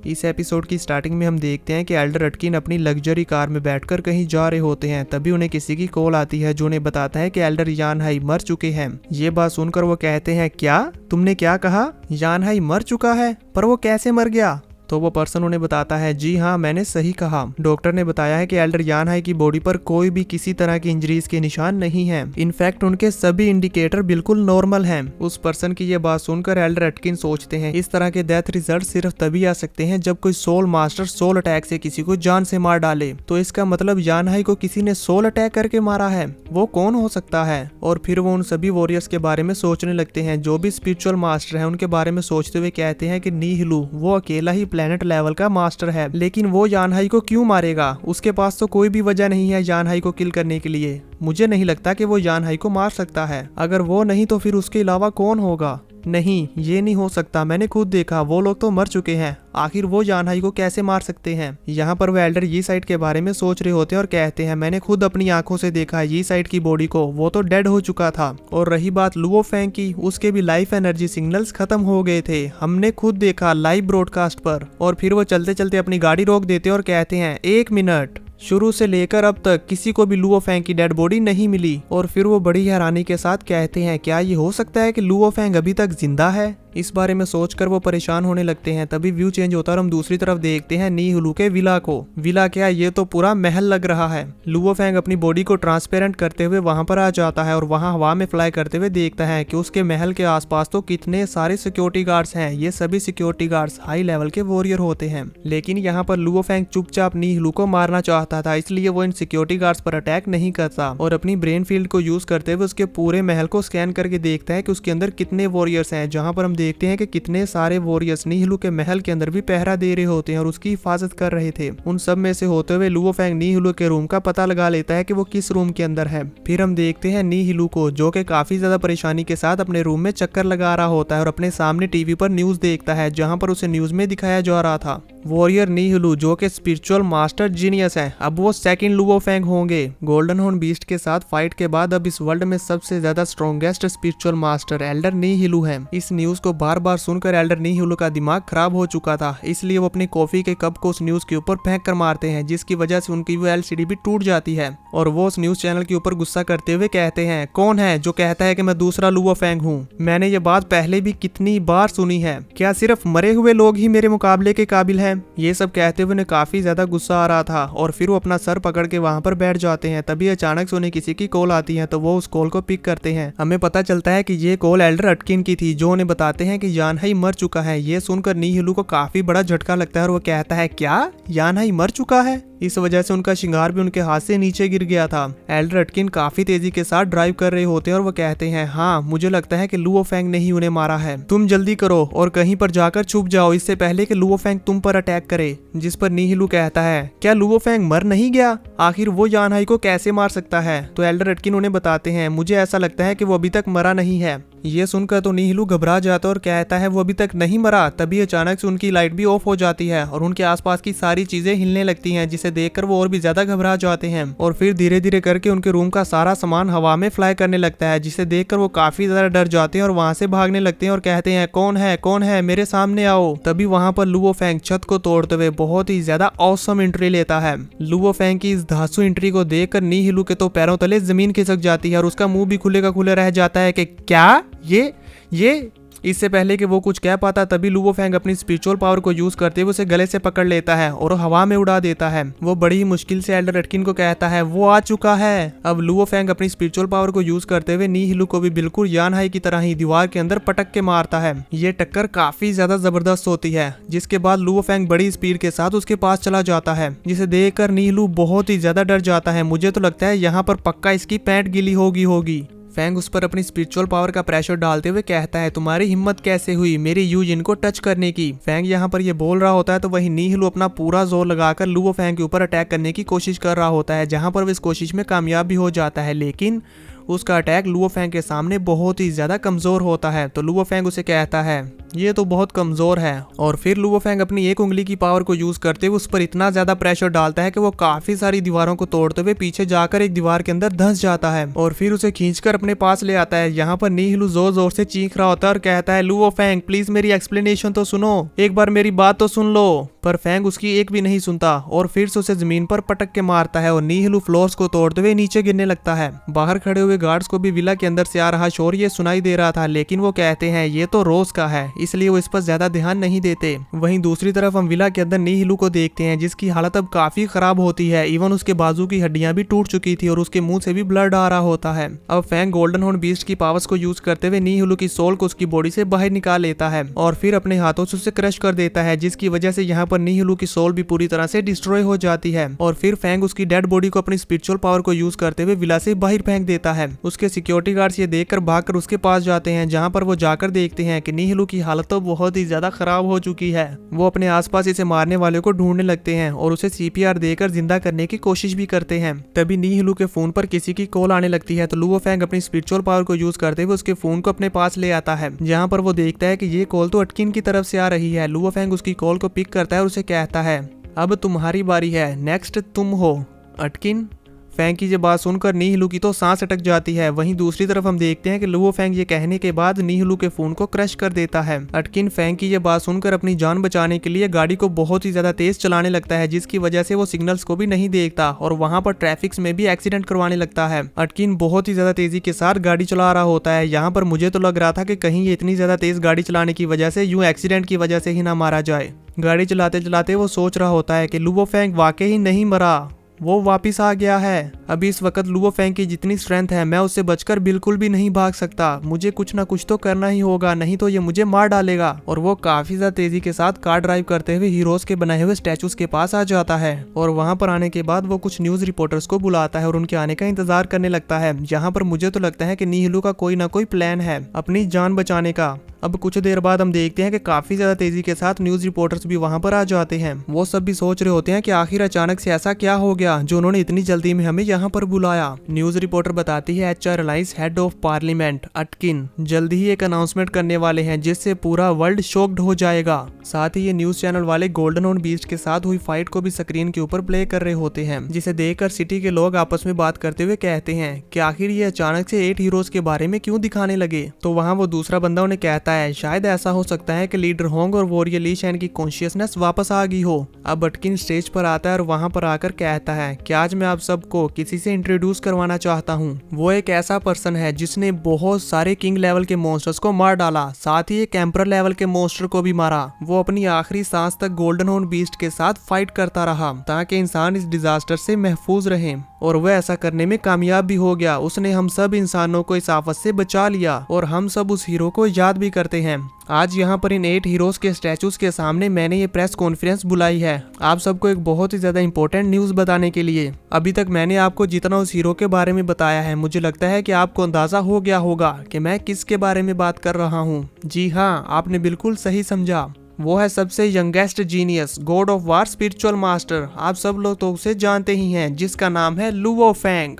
इस एपिसोड की स्टार्टिंग में हम देखते हैं कि एल्डर अटकिन अपनी लग्जरी कार में बैठकर कहीं जा रहे होते हैं। तभी उन्हें किसी की कॉल आती है जो उन्हें बताता है कि एल्डर यान हाई मर चुके हैं। ये बात सुनकर वो कहते हैं, क्या तुमने क्या कहा? यान हाई मर चुका है? पर वो कैसे मर गया? तो वो पर्सन उन्हें बताता है, जी हाँ, मैंने सही कहा। डॉक्टर ने बताया है कि एल्डर यान हाई की बॉडी पर कोई भी किसी तरह की इंजरीज के निशान नहीं है। इनफैक्ट उनके सभी इंडिकेटर बिल्कुल नॉर्मल हैं। उस पर्सन की ये बात सुनकर एल्डर अटकिन सोचते हैं, इस तरह के डेथ रिजल्ट सिर्फ तभी आ सकते हैं जब कोई सोल मास्टर सोल अटैक से किसी को जान से मार डाले। तो इसका मतलब यान हाई को किसी ने सोल अटैक करके मारा है। वो कौन हो सकता है? और फिर वो उन सभी वॉरियर्स के बारे में सोचने लगते हैं जो भी स्पिरिचुअल मास्टर है। उनके बारे में सोचते हुए कहते हैं कि नीहिलू वो अकेला ही प्लेनेट लेवल का मास्टर है, लेकिन वो यान हाई को क्यों मारेगा? उसके पास तो कोई भी वजह नहीं है यान हाई को किल करने के लिए। मुझे नहीं लगता कि वो यान हाई को मार सकता है। अगर वो नहीं तो फिर उसके अलावा कौन होगा? नहीं, ये नहीं हो सकता। मैंने खुद देखा, वो लोग तो मर चुके हैं। आखिर वो यान हाई को कैसे मार सकते हैं? यहाँ पर वो एल्डर ये साइड के बारे में सोच रहे होते हैं और कहते हैं, मैंने खुद अपनी आंखों से देखा ये साइड की बॉडी को, वो तो डेड हो चुका था। और रही बात लुओ फेंग की, उसके भी लाइफ एनर्जी सिग्नल्स खत्म हो गए थे। हमने खुद देखा लाइव ब्रॉडकास्ट पर। और फिर वो चलते चलते अपनी गाड़ी रोक देते और कहते हैं, 1 मिनट, शुरू से लेकर अब तक किसी को भी लुओ फेंग की डेड बॉडी नहीं मिली। और फिर वो बड़ी हैरानी के साथ कहते हैं, क्या ये हो सकता है कि लुओ फेंग अभी तक जिंदा है? इस बारे में सोचकर वो परेशान होने लगते हैं। तभी व्यू चेंज होता है और हम दूसरी तरफ देखते हैं नीहिलू के विला को। विला क्या, ये तो पूरा महल लग रहा है। लुओ फेंग अपनी बॉडी को ट्रांसपेरेंट करते हुए वहां पर आ जाता है और वहां हवा में फ्लाई करते हुए देखता है कि उसके महल के आसपास तो कितने सारे सिक्योरिटी गार्ड्स हैं। ये सभी सिक्योरिटी गार्ड्स हाई लेवल के वॉरियर होते हैं। लेकिन यहाँ पर लुओ फेंग चुपचाप नीहिलू को मारना चाहता था, इसलिए वो इन सिक्योरिटी गार्ड्स पर अटैक नहीं करता और अपनी ब्रेन फील्ड को यूज करते हुए उसके पूरे महल को स्कैन करके देखता है कि उसके अंदर कितने वॉरियर्स हैं। जहां पर हम देखते हैं कि कितने सारे वॉरियर्स नीहिलू के महल के अंदर भी पहरा दे रहे होते हैं और उसकी हिफाजत कर रहे थे। उन सब में से होते हुए लुओ फेंग नीहिलू के रूम का पता लगा लेता है कि वो किस रूम के अंदर है। फिर हम देखते हैं नीहिलू को जो कि काफी ज्यादा परेशानी के साथ अपने रूम में चक्कर लगा रहा होता है और अपने सामने टीवी पर न्यूज देखता है, जहां पर उसे न्यूज में दिखाया जा रहा था वॉरियर नीहिलू जो कि स्पिरिचुअल मास्टर जीनियस है, अब वो सेकंड लुओ फेंग होंगे। गोल्डन हॉर्न बीस्ट के साथ फाइट के बाद अब इस वर्ल्ड में सबसे ज्यादा स्ट्रॉन्गेस्ट स्पिरिचुअल मास्टर एल्डर नीहिलू है। इस न्यूज को बार बार सुनकर एल्डर नीहिलू का दिमाग खराब हो चुका था, इसलिए वो अपनी कॉफी के कप को उस न्यूज के ऊपर फेंक कर मारते हैं, जिसकी वजह से उनकी वो एलसीडी भी टूट जाती है। और वो उस न्यूज चैनल के ऊपर गुस्सा करते हुए कहते हैं, कौन है जो कहता है कि मैं दूसरा लुओ फेंग हूँ? मैंने ये बात पहले भी कितनी बार सुनी है। क्या सिर्फ मरे हुए लोग ही मेरे मुकाबले के काबिल हैं? ये सब कहते हुए उन्हें काफी ज्यादा गुस्सा आ रहा था और फिर वो अपना सर पकड़ के वहां पर बैठ जाते हैं। तभी अचानक से उन्हें किसी की कॉल आती है, तो वो उस कॉल को पिक करते हैं। हमें पता चलता है कि ये कॉल एल्डर अटकिन की थी, जो उन्हें बताते हैं कि यान हाई मर चुका है। ये सुनकर नीहिलू को काफी बड़ा झटका लगता है और वो कहता है, क्या यान हाई मर चुका है? इस वजह से उनका श्रृंगार भी उनके हाथ से नीचे गिर गया था। एल्डर अटकिन काफी तेजी के साथ ड्राइव कर रहे होते हैं और वो कहते हैं, हाँ, मुझे लगता है कि लुओ फेंग ने ही उन्हें मारा है। तुम जल्दी करो और कहीं पर जाकर छुप जाओ इससे पहले कि लुओ फेंग तुम पर अटैक करे। जिस पर नीहिलू कहता है, क्या लुओ फेंग मर नहीं गया? आखिर वो यान हाई को कैसे मार सकता है? तो एल्डर अटकिन उन्हें बताते हैं, मुझे ऐसा लगता है कि वो अभी तक मरा नहीं है। ये सुनकर तो नीहिलू घबरा जाता है और कहता है, वो अभी तक नहीं मरा। तभी अचानक से उनकी लाइट भी ऑफ हो जाती है और उनके आसपास की सारी चीजें हिलने लगती हैं, जिसे देखकर वो और भी ज्यादा घबरा जाते हैं। और फिर धीरे धीरे करके उनके रूम का सारा सामान हवा में फ्लाई करने लगता है, जिसे देखकर वो काफी ज्यादा डर जाते हैं और वहां से भागने लगते हैं और कहते हैं, कौन है, कौन है, मेरे सामने आओ। तभी वहां पर लुओ फेंग छत को तोड़ते हुए बहुत ही ज्यादा ऑसम एंट्री लेता है। लुओ फेंग की इस धांसू एंट्री को देखकर नीहिलू के तो पैरों तले जमीन खिसक जाती है और उसका मुंह भी खुले का खुले रह जाता है कि क्या ये। इससे पहले कि वो कुछ कह पाता, तभी लुओ फेंग अपनी स्पिरिचुअल पावर को यूज करते हुए उसे गले से पकड़ लेता है और हवा में उड़ा देता है। वो बड़ी ही मुश्किल से एल्डर अटकिन को कहता है, वो आ चुका है। अब लुओ फेंग अपनी स्पिरिचुअल पावर को यूज करते हुए नीहिलू को भी बिल्कुल यान हाई की तरह ही दीवार के अंदर पटक के मारता है। ये टक्कर काफी ज्यादा जबरदस्त होती है, जिसके बाद लुओ फेंग बड़ी स्पीड के साथ उसके पास चला जाता है, जिसे देखकर नीहिलू बहुत ही ज्यादा डर जाता है। मुझे तो लगता है यहाँ पर पक्का इसकी पैंट गीली होगी। फेंग उस पर अपनी स्पिरिचुअल पावर का प्रेशर डालते हुए कहता है, तुम्हारी हिम्मत कैसे हुई मेरी यूजिन को टच करने की? फेंग यहाँ पर ये बोल रहा होता है तो वही नीहिलू अपना पूरा जोर लगाकर लुओ फेंग के ऊपर अटैक करने की कोशिश कर रहा होता है, जहां पर वो इस कोशिश में कामयाब भी हो जाता है। लेकिन उसका अटैक लुओ फेंग के सामने बहुत ही ज्यादा कमजोर होता है। तो लुओ फेंग उसे कहता है ये तो बहुत कमजोर है, और फिर लुओ फेंग अपनी एक उंगली की पावर को यूज करते हुए उस पर इतना ज्यादा प्रेशर डालता है कि वो काफी सारी दीवारों को तोड़ते हुए पीछे जाकर एक दीवार के अंदर धंस जाता है और फिर उसे खींचकर अपने पास ले आता है। यहाँ पर नीहिलू जोर जोर से चीख रहा होता है और कहता है लुओ फेंग प्लीज मेरी एक्सप्लेनेशन तो सुनो, एक बार मेरी बात तो सुन लो। पर फेंग उसकी एक भी नहीं सुनता और फिर से उसे जमीन पर पटक के मारता है और नीहिलू फ्लोर्स को तोड़ते हुए नीचे गिरने लगता है। बाहर खड़े हुए गार्ड्स को भी विला के अंदर से आ रहा शोर ये सुनाई दे रहा था, लेकिन वो कहते हैं ये तो रोज का है, इसलिए वो इस पर ज्यादा ध्यान नहीं देते। वहीं दूसरी तरफ हम विला के अंदर नीहिलू को देखते हैं जिसकी हालत अब काफी खराब होती है। इवन उसके बाजू की हड्डियां भी टूट चुकी थी और उसके मुंह से भी ब्लड आ रहा होता है। अब फेंग गोल्डन हॉर्न बीस्ट की पावर्स को यूज करते हुए नीहिलू की सोल को उसकी बॉडी से बाहर निकाल लेता है और फिर अपने हाथों से उसे क्रश कर देता है, जिसकी वजह से यहाँ पर नीहिलू की सोल भी पूरी तरह से डिस्ट्रॉय हो जाती है। और फिर फेंग उसकी डेड बॉडी को अपनी स्पिरिचुअल पावर को यूज करते हुए विला से बाहर फेंक देता है। उसके सिक्योरिटी गार्ड्स ये देखकर भागकर उसके पास जाते हैं, जहाँ पर वो जाकर देखते हैं कि नीहिलू की हालत तो बहुत ही ज्यादा खराब हो चुकी है। वो अपने आसपास इसे मारने वाले को ढूंढने लगते हैं और उसे सीपीआर देकर जिंदा करने की कोशिश भी करते हैं। तभी नीहिलू के फोन पर किसी की कॉल आने लगती है, तो लुओ फेंग अपनी स्पिरिचुअल पावर को यूज करते हुए उसके फोन को अपने पास ले आता है, जहाँ पर वो देखता है कि ये कॉल तो अटकिन की तरफ से आ रही है। लुओ फेंग उसकी कॉल को पिक करता है और उसे कहता है अब तुम्हारी बारी है, नेक्स्ट तुम हो अटकिन। फेंग की ये बात सुनकर नीहिलू की तो सांस अटक जाती है। वहीं दूसरी तरफ हम देखते हैं कि लुओ फेंग ये कहने के बाद नीहिलू के फोन को क्रश कर देता है। अटकिन फेंग की ये बात सुनकर अपनी जान बचाने के लिए गाड़ी को बहुत ही ज्यादा तेज चलाने लगता है, जिसकी वजह से वो सिग्नल्स को भी नहीं देखता और वहां पर ट्रैफिक में भी एक्सीडेंट करवाने लगता है। अटकिन बहुत ही ज्यादा तेजी के साथ गाड़ी चला रहा होता है। यहाँ पर मुझे तो लग रहा था कि कहीं ये इतनी ज्यादा तेज गाड़ी चलाने की वजह से यूं एक्सीडेंट की वजह से ही ना मारा जाए। गाड़ी चलाते चलाते वो सोच रहा होता है कि लुओ फेंग वाकई ही नहीं मरा, वो वापिस आ गया है। अभी इस वक्त लुओ फेंग की जितनी स्ट्रेंथ है मैं उससे बचकर बिल्कुल भी नहीं भाग सकता, मुझे कुछ ना कुछ तो करना ही होगा, नहीं तो ये मुझे मार डालेगा। और वो काफी ज्यादा तेजी के साथ कार ड्राइव करते हुए हीरोज के बनाए हुए स्टैचूज के पास आ जाता है और वहां पर आने के बाद वो कुछ न्यूज रिपोर्टर्स को बुलाता है और उनके आने का इंतजार करने लगता है। यहाँ पर मुझे तो लगता है कि नीहिलू का कोई ना कोई प्लान है अपनी जान बचाने का। अब कुछ देर बाद हम देखते हैं कि काफी ज्यादा तेजी के साथ न्यूज रिपोर्टर्स भी वहां पर आ जाते हैं। वो सब भी सोच रहे होते हैं कि आखिर अचानक से ऐसा क्या हो गया जो उन्होंने इतनी जल्दी में हमें यहाँ पर बुलाया। न्यूज रिपोर्टर बताती है HR alliance head of parliament Atkin जल्दी ही एक अनाउंसमेंट करने वाले हैं जिससे पूरा वर्ल्ड शॉक्ड हो जाएगा। साथ ही ये न्यूज चैनल वाले गोल्डन हॉर्न बीस्ट के साथ हुई फाइट को भी स्क्रीन के ऊपर प्ले कर रहे होते हैं, जिसे देखकर सिटी के लोग आपस में बात करते हुए कहते हैं कि आखिर ये अचानक से 8 हीरोज के बारे में क्यों दिखाने लगे। तो वहाँ वो दूसरा बंदा उन्हें कहता है शायद ऐसा हो सकता है कि लीडर होंग और वॉरियर ली शैन की कॉन्शियसनेस वापस आ गई हो। अब अटकिन स्टेज पर आता है और वहाँ पर आकर कहता है कि आज मैं आप सबको किसी से इंट्रोड्यूस करवाना चाहता हूँ। वो एक ऐसा पर्सन है जिसने बहुत सारे किंग लेवल के मॉन्स्टर्स को मार डाला, साथ ही एक एम्परर लेवल के मॉन्स्टर को भी मारा। वो अपनी आखिरी सांस तक गोल्डन हॉर्न बीस्ट के साथ फाइट करता रहा ताकि इंसान इस डिजास्टर से महफूज रहे, और वह ऐसा करने में कामयाब भी हो गया। उसने हम सब इंसानों को इस आफत से बचा लिया और हम सब उस हीरो को याद भी करते हैं। आज यहाँ पर इन 8 हीरोज के स्टैचूज के सामने मैंने ये प्रेस कॉन्फ्रेंस बुलाई है आप सबको एक बहुत ही ज्यादा इंपॉर्टेंट न्यूज बताने के लिए। अभी तक मैंने आपको जितना उस हीरो के बारे में बताया है, मुझे लगता है कि आपको अंदाजा हो गया होगा कि मैं किसके बारे में बात कर रहा हूँ। जी हाँ, आपने बिल्कुल सही समझा, वो है सबसे youngest genius God of war spiritual master. आप सब लोग तो उसे जानते ही हैं, जिसका नाम है लुओ फेंग।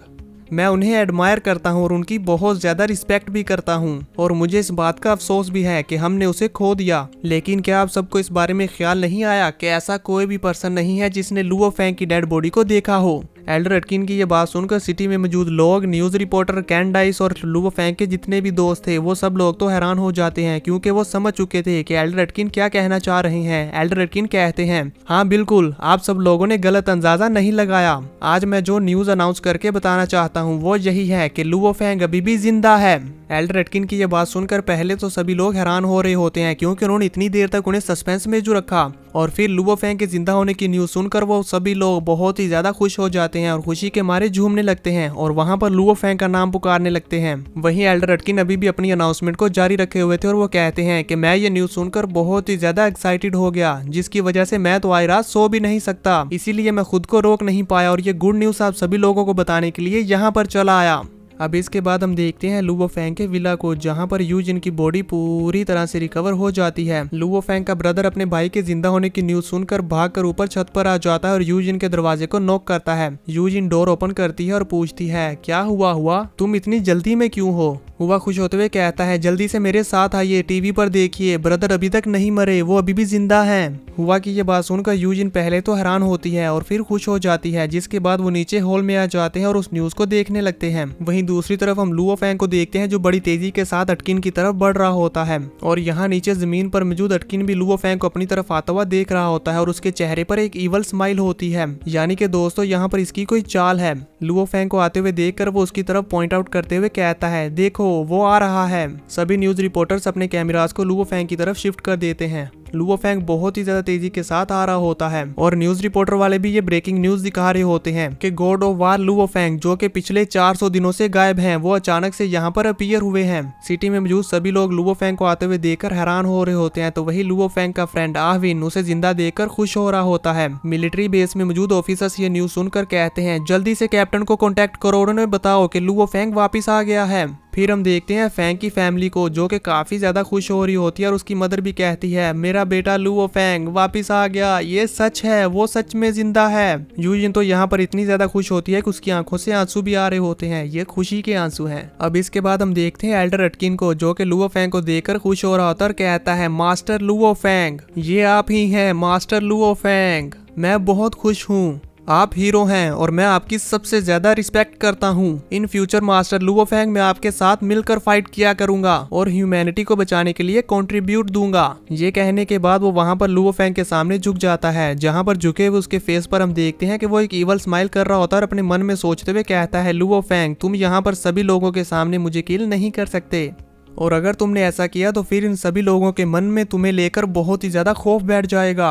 मैं उन्हें एडमायर करता हूँ और उनकी बहुत ज्यादा रिस्पेक्ट भी करता हूँ, और मुझे इस बात का अफसोस भी है कि हमने उसे खो दिया। लेकिन क्या आप सबको इस बारे में ख्याल नहीं आया कि ऐसा कोई भी पर्सन नहीं है जिसने लुओ फेंग की डेड बॉडी को देखा हो। एल्डर अटकिन की ये बात सुनकर सिटी में मौजूद लोग, न्यूज रिपोर्टर कैंडाइस और लुओ फेंग के जितने भी दोस्त थे, वो सब लोग तो हैरान हो जाते हैं, क्योंकि वो समझ चुके थे कि एल्डर अटकिन क्या कहना चाह रहे हैं। एल्डर अटकिन कहते हैं हाँ बिल्कुल, आप सब लोगों ने गलत अंदाजा नहीं लगाया। आज मैं जो न्यूज अनाउंस करके बताना चाहता हूँ वो यही है कि लुओ फेंग अभी भी जिंदा है। एल्डर अटकिन की ये बात सुनकर पहले तो सभी लोग हैरान हो रहे होते हैं, क्योंकि उन्होंने इतनी देर तक उन्हें सस्पेंस में जो रखा, और फिर लुओ फेंग के जिंदा होने की न्यूज सुनकर वो सभी लोग बहुत ही ज्यादा खुश हो जाते हैं और खुशी के मारे झूमने लगते हैं और वहां पर लुओ फेंग का नाम पुकारने लगते हैं। वहीं एल्डर अटकिन अभी भी अपनी अनाउंसमेंट को जारी रखे हुए थे और वो कहते हैं कि मैं ये न्यूज सुनकर बहुत ही ज्यादा एक्साइटेड हो गया, जिसकी वजह से मैं तो आज रात सो भी नहीं सकता, इसीलिए मैं खुद को रोक नहीं पाया और ये गुड न्यूज आप सभी लोगों को बताने के लिए यहाँ पर चला आया। अब इसके बाद हम देखते हैं लुओ फेंग के विला को, जहाँ पर यूजिन की बॉडी पूरी तरह से रिकवर हो जाती है। लुओ फेंग का ब्रदर अपने भाई के जिंदा होने की न्यूज सुनकर भागकर ऊपर छत पर आ जाता है और यूजिन के दरवाजे को नॉक करता है। यूजिन डोर ओपन करती है और पूछती है, क्या हुआ तुम इतनी जल्दी में क्यों हो? हुआ खुश होते हुए कहता है, जल्दी से मेरे साथ आइए, टीवी पर देखिए, ब्रदर अभी तक नहीं मरे, वो अभी भी जिंदा हैं। हुआ की ये बात सुनकर यूजिन पहले तो हैरान होती है और फिर खुश हो जाती है, जिसके बाद वो नीचे हॉल में आ जाते हैं और उस न्यूज को देखने लगते हैं। वहीं दूसरी तरफ हम लुओ फेंग को देखते हैं, जो बड़ी तेजी के साथ अटकिन की तरफ बढ़ रहा होता है और यहाँ नीचे जमीन पर मौजूद अटकिन भी लुओ फेंग को अपनी तरफ आता हुआ देख रहा होता है और उसके चेहरे पर एक इवल स्माइल होती है। यानी कि दोस्तों यहाँ पर इसकी कोई चाल है। लुओ फेंग को आते हुए देखकर वो उसकी तरफ पॉइंट आउट करते हुए कहता है, देखो वो आ रहा है। सभी न्यूज रिपोर्टर्स अपने कैमरास को लुओ फेंग की तरफ शिफ्ट कर देते हैं। लुओ फेंग बहुत ही ज्यादा तेजी के साथ आ रहा होता है और न्यूज रिपोर्टर वाले भी ये ब्रेकिंग न्यूज दिखा रहे होते हैं कि God of war Luo Feng, जो कि पिछले 400 दिनों से गायब हैं, वो अचानक से यहाँ पर अपीयर हुए हैं। सिटी में मौजूद सभी लोग लुओ फेंग को आते हुए देखकर हैरान हो रहे होते हैं, तो वही लुओ फेंग का फ्रेंड आहविन उसे जिंदा देखकर खुश हो रहा होता है। मिलिट्री बेस में मौजूद ऑफिसर्स ये न्यूज सुनकर कहते हैं, जल्दी से कैप्टन को कॉन्टेक्ट करो और उन्हें बताओ कि लुओ फेंग वापिस आ गया है। फिर हम देखते हैं फेंग की फैमिली को, जो कि काफी ज्यादा खुश हो रही होती है और उसकी मदर भी कहती है, मेरा बेटा लुओ फेंग वापिस आ गया, ये सच है, वो सच में जिंदा है। यूजिन तो यहाँ पर इतनी ज्यादा खुश होती है कि उसकी आंखों से आंसू भी आ रहे होते हैं, ये खुशी के आंसू हैं। अब इसके बाद हम देखते हैं एल्डर अटकिन को, जो कि लुओ फेंग को देखकर खुश हो रहा होता है और कहता है, मास्टर लुओ फेंग, ये आप ही हैं मास्टर लुओ फेंग, मैं बहुत खुश हूँ, आप हीरो हैं और मैं आपकी सबसे ज्यादा रिस्पेक्ट करता हूँ। In future master Luo Feng, मैं आपके साथ मिलकर फाइट किया करूंगा और ह्यूमैनिटी को बचाने के लिए कंट्रीब्यूट दूंगा। ये कहने के बाद वो वहाँ पर लुओ फेंग के सामने झुक जाता है, जहाँ पर झुके हुए उसके फेस पर हम देखते हैं कि वो एक इवल स्माइल कर रहा होता है और अपने मन में सोचते हुए कहता है, लुओ फेंग, तुम यहाँ पर सभी लोगों के सामने मुझे किल नहीं कर सकते, और अगर तुमने ऐसा किया तो फिर इन सभी लोगों के मन में तुम्हें लेकर बहुत ही ज्यादा खौफ बैठ जाएगा।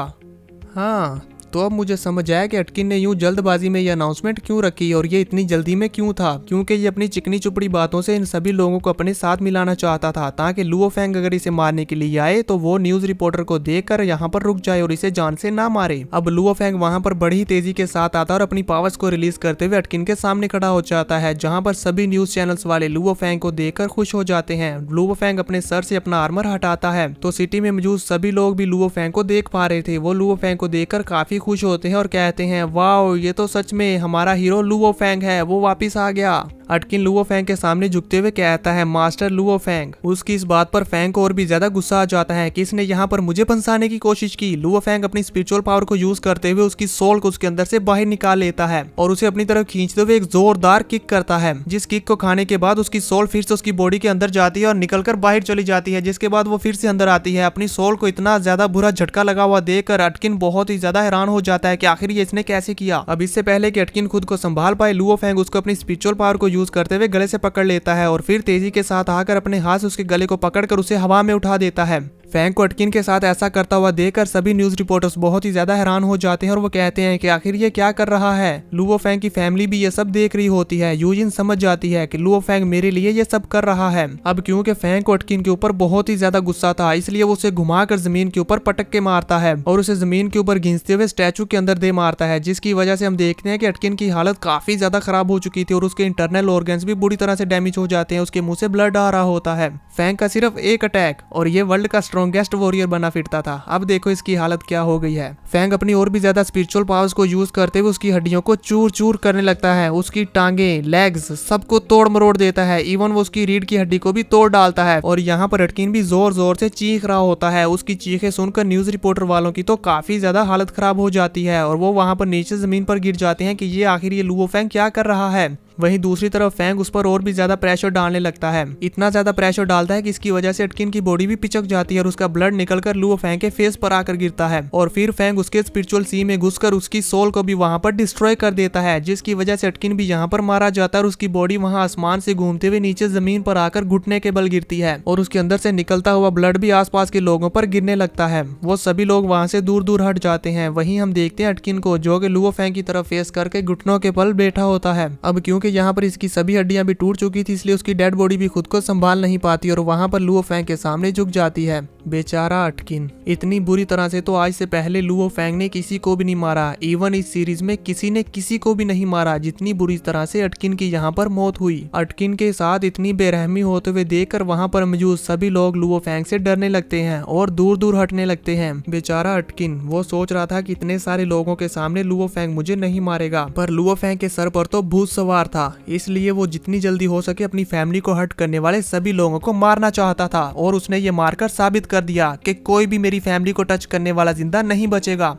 हाँ, तो अब मुझे समझ आया कि अटकिन ने यूं जल्दबाजी में ये अनाउंसमेंट क्यों रखी और ये इतनी जल्दी में क्यों था, क्योंकि ये अपनी चिकनी चुपड़ी बातों से इन सभी लोगों को अपने साथ मिलाना चाहता था, ताकि लुओ फेंग अगर इसे मारने के लिए आए तो वो न्यूज रिपोर्टर को देखकर यहाँ पर रुक जाए और इसे जान से ना मारे। अब लुओ फेंग वहाँ पर बड़ी तेजी के साथ आता और अपनी पावर्स को रिलीज करते हुए अटकिन के सामने खड़ा हो जाता है, जहाँ पर सभी न्यूज चैनल्स वाले लुओ फेंग को देखकर खुश हो जाते हैं। लुओ फेंग अपने सर से अपना आर्मर हटाता है तो सिटी में मौजूद सभी लोग भी लुओ फेंग को देख पा रहे थे। वो लुओ फेंग को देखकर काफी खुश होते हैं और कहते हैं, वाओ, ये तो सच में हमारा हीरो लुओ फेंग है, वो वापिस आ गया। अटकिन लुओ फेंग के सामने झुकते हुए कहता है, मास्टर लुओ फेंग। उसकी इस बात पर फेंग को और भी ज्यादा गुस्सा आ जाता है कि इसने यहाँ पर मुझे फंसाने की कोशिश की। लुओ फेंग अपनी स्पिरिचुअल पावर को यूज करते हुए उसकी सोल को उसके अंदर से बाहर निकाल लेता है और उसे अपनी तरफ खींचते हुए एक जोरदार किक करता है, जिस किक को खाने के बाद उसकी सोल फिर से उसकी बॉडी के अंदर जाती है और निकलकर बाहर चली जाती है, जिसके बाद वो फिर से अंदर आती है। अपनी सोल को इतना ज्यादा बुरा झटका लगा हुआ देखकर अटकिन बहुत ही ज्यादा हैरान हो जाता है कि आखिर ये इसने कैसे किया। अब इससे पहले कि अटकिन खुद को संभाल पाए, लुओ फेंग उसको अपनी स्पिरिचुअल पावर को यूज करते हुए गले से पकड़ लेता है और फिर तेजी के साथ आकर अपने हाथ से उसके गले को पकड़कर उसे हवा में उठा देता है। फेंग को अटकिन के साथ ऐसा करता हुआ देखकर सभी न्यूज रिपोर्टर्स बहुत ही ज्यादा हैरान हो जाते हैं और वो कहते हैं कि आखिर ये क्या कर रहा है। लुओ फेंग की फैमिली भी ये सब देख रही होती है। यूजिन समझ जाती है कि लुओ फेंग मेरे लिए ये सब कर रहा है। अब क्योंकि फेंग को अटकिन के ऊपर बहुत ही ज्यादा गुस्सा था, इसलिए वो उसे घुमाकर जमीन के ऊपर पटक के मारता है और उसे जमीन के ऊपर घिसते हुए स्टैचू के अंदर दे मारता है, जिसकी वजह से हम देखते हैं कि अटकिन की हालत काफी ज्यादा खराब हो चुकी थी और उसके इंटरनल ऑर्गन्स भी बुरी तरह से डैमेज हो जाते हैं। उसके मुंह से ब्लड आ रहा होता है। फेंग का सिर्फ एक अटैक और ये वर्ल्ड का स्ट्रॉन्गेस्ट वॉरियर बना फिरता था। अब देखो इसकी हालत क्या हो गई है। फेंग अपनी और भी ज्यादा स्पिरिचुअल पावर्स को यूज करते हुए उसकी हड्डियों को चूर चूर करने लगता है। उसकी टांगे, लेग्स सबको तोड़ मरोड़ देता है। इवन वो उसकी रीढ़ की हड्डी को भी तोड़ डालता है और यहाँ पर अटकिन भी जोर जोर से चीख रहा होता है। उसकी चीखें सुनकर न्यूज रिपोर्टर वालों की तो काफी ज्यादा हालत खराब हो जाती है और वो वहाँ पर नीचे जमीन पर गिर जाते हैं कि ये आखिर ये लुओ फेंग क्या कर रहा है। वहीं दूसरी तरफ फेंग उस पर और भी ज्यादा प्रेशर डालने लगता है। इतना ज्यादा प्रेशर डालता है कि इसकी वजह से अटकिन की बॉडी भी पिचक जाती है और उसका ब्लड निकलकर लुओ फेंग के फेस पर आकर गिरता है और फिर फेंग उसके स्पिरिचुअल सी में घुसकर उसकी सोल को भी वहां पर डिस्ट्रॉय कर देता है, जिसकी वजह से अटकिन भी यहाँ पर मारा जाता है और उसकी बॉडी वहां आसमान से घूमते हुए नीचे जमीन पर आकर घुटने के बल गिरती है और उसके अंदर से निकलता हुआ ब्लड भी आसपास के लोगों पर गिरने लगता है। वो सभी लोग वहां से दूर दूर हट जाते हैं। वहीं हम देखते हैं अटकिन को, जो कि लुओ फेंग की तरफ फेस करके घुटनों के बल बैठा होता है। अब क्योंकि यहाँ पर इसकी सभी हड्डियां भी टूट चुकी थी, इसलिए उसकी डेड बॉडी भी खुद को संभाल नहीं पाती और वहां पर लुओ फेंग के सामने झुक जाती है। बेचारा अटकिन, इतनी बुरी तरह से तो आज से पहले लुओ फेंग ने किसी को भी नहीं मारा। इवन इस सीरीज में किसी ने किसी को भी नहीं मारा जितनी बुरी तरह से अटकिन की यहाँ पर मौत हुई। अटकिन के साथ इतनी बेरहमी होते हुए देखकर वहाँ पर मौजूद सभी लोग लुओ फेंग से डरने लगते हैं और दूर दूर हटने लगते हैं। बेचारा अटकिन, वो सोच रहा था कि इतने सारे लोगों के सामने लुओ फेंग मुझे नहीं मारेगा, पर लुओ फेंग के सर पर तो भूत सवार था, इसलिए वो जितनी जल्दी हो सके अपनी फैमिली को हर्ट करने वाले सभी लोगों को मारना चाहता था और उसने ये मारकर साबित कर दिया कि कोई भी मेरी फैमिली को टच करने वाला जिंदा नहीं बचेगा।